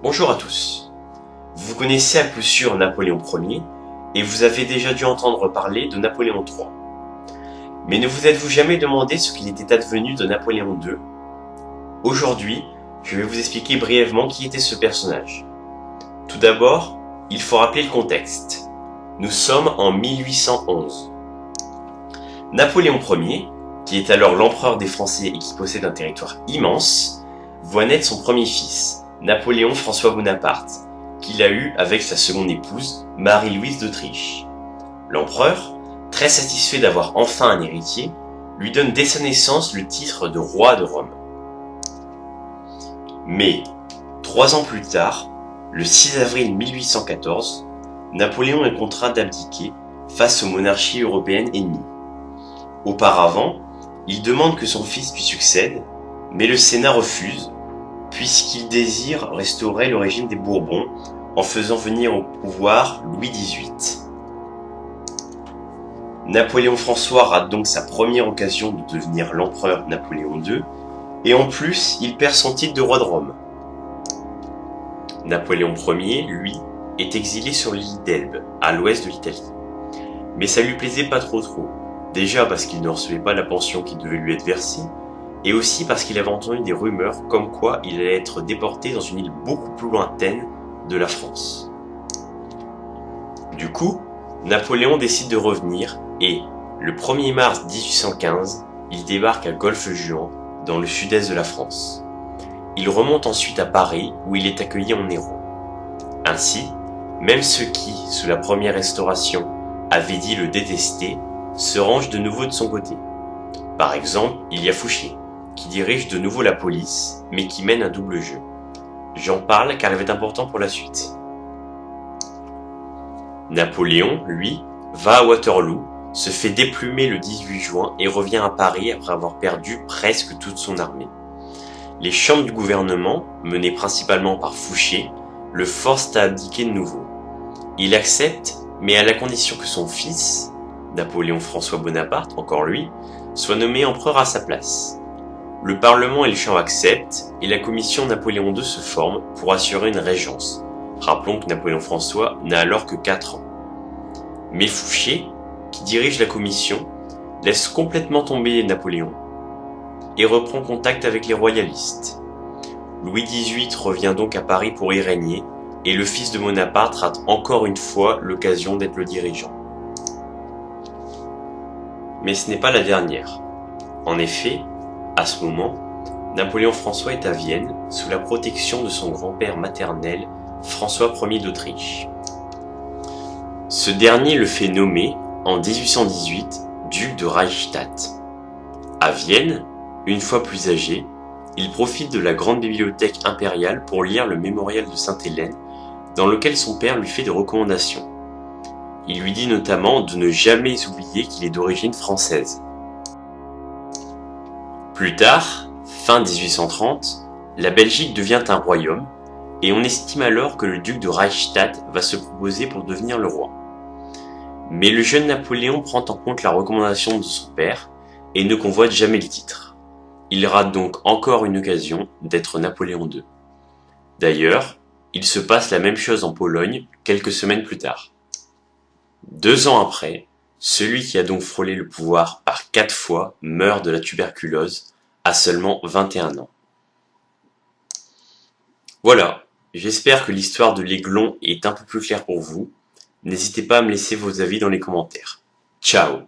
Bonjour à tous. Vous connaissez à coup sûr Napoléon Ier et vous avez déjà dû entendre parler de Napoléon III. Mais ne vous êtes-vous jamais demandé ce qu'il était advenu de Napoléon II? Aujourd'hui, je vais vous expliquer brièvement qui était ce personnage. Tout d'abord, il faut rappeler le contexte. Nous sommes en 1811. Napoléon Ier, qui est alors l'empereur des Français et qui possède un territoire immense, voit naître son premier fils, Napoléon François Bonaparte, qu'il a eu avec sa seconde épouse, Marie-Louise d'Autriche. L'empereur, très satisfait d'avoir enfin un héritier, lui donne dès sa naissance le titre de roi de Rome. Mais, 3 ans plus tard, le 6 avril 1814, Napoléon est contraint d'abdiquer face aux monarchies européennes ennemies. Auparavant, il demande que son fils lui succède, mais le Sénat refuse, puisqu'il désire restaurer le régime des Bourbons en faisant venir au pouvoir Louis XVIII. Napoléon François rate donc sa première occasion de devenir l'empereur Napoléon II, et en plus, il perd son titre de roi de Rome. Napoléon Ier, lui, est exilé sur l'île d'Elbe, à l'ouest de l'Italie. Mais ça lui plaisait pas trop. Déjà parce qu'il ne recevait pas la pension qui devait lui être versée, et aussi parce qu'il avait entendu des rumeurs comme quoi il allait être déporté dans une île beaucoup plus lointaine de la France. Du coup, Napoléon décide de revenir et, le 1er mars 1815, il débarque à Golfe-Juan, dans le sud-est de la France. Il remonte ensuite à Paris, où il est accueilli en héros. Ainsi, même ceux qui, sous la première Restauration, avaient dit le détester, se rangent de nouveau de son côté. Par exemple, il y a Fouché, qui dirige de nouveau la police, mais qui mène un double jeu. J'en parle car il est important pour la suite. Napoléon, lui, va à Waterloo, se fait déplumer le 18 juin et revient à Paris après avoir perdu presque toute son armée. Les chambres du gouvernement, menées principalement par Fouché, le forcent à abdiquer de nouveau. Il accepte, mais à la condition que son fils, Napoléon François Bonaparte, encore lui, soit nommé empereur à sa place. Le Parlement et les chambres acceptent, et la commission Napoléon II se forme pour assurer une régence. Rappelons que Napoléon François n'a alors que 4 ans. Mais Fouché, qui dirige la commission, laisse complètement tomber Napoléon et reprend contact avec les royalistes. Louis XVIII revient donc à Paris pour y régner, et le fils de Bonaparte rate encore une fois l'occasion d'être le dirigeant. Mais ce n'est pas la dernière. En effet, à ce moment, Napoléon François est à Vienne, sous la protection de son grand-père maternel, François Ier d'Autriche. Ce dernier le fait nommer, en 1818, duc de Reichstadt. À Vienne, une fois plus âgé, il profite de la grande bibliothèque impériale pour lire le mémorial de Sainte-Hélène, dans lequel son père lui fait des recommandations. Il lui dit notamment de ne jamais oublier qu'il est d'origine française. Plus tard, fin 1830, la Belgique devient un royaume, et on estime alors que le duc de Reichstadt va se proposer pour devenir le roi. Mais le jeune Napoléon prend en compte la recommandation de son père, et ne convoite jamais le titre. Il rate donc encore une occasion d'être Napoléon II. D'ailleurs, il se passe la même chose en Pologne quelques semaines plus tard. 2 ans après, celui qui a donc frôlé le pouvoir par 4 fois meurt de la tuberculose à seulement 21 ans. Voilà, j'espère que l'histoire de l'Aiglon est un peu plus claire pour vous. N'hésitez pas à me laisser vos avis dans les commentaires. Ciao!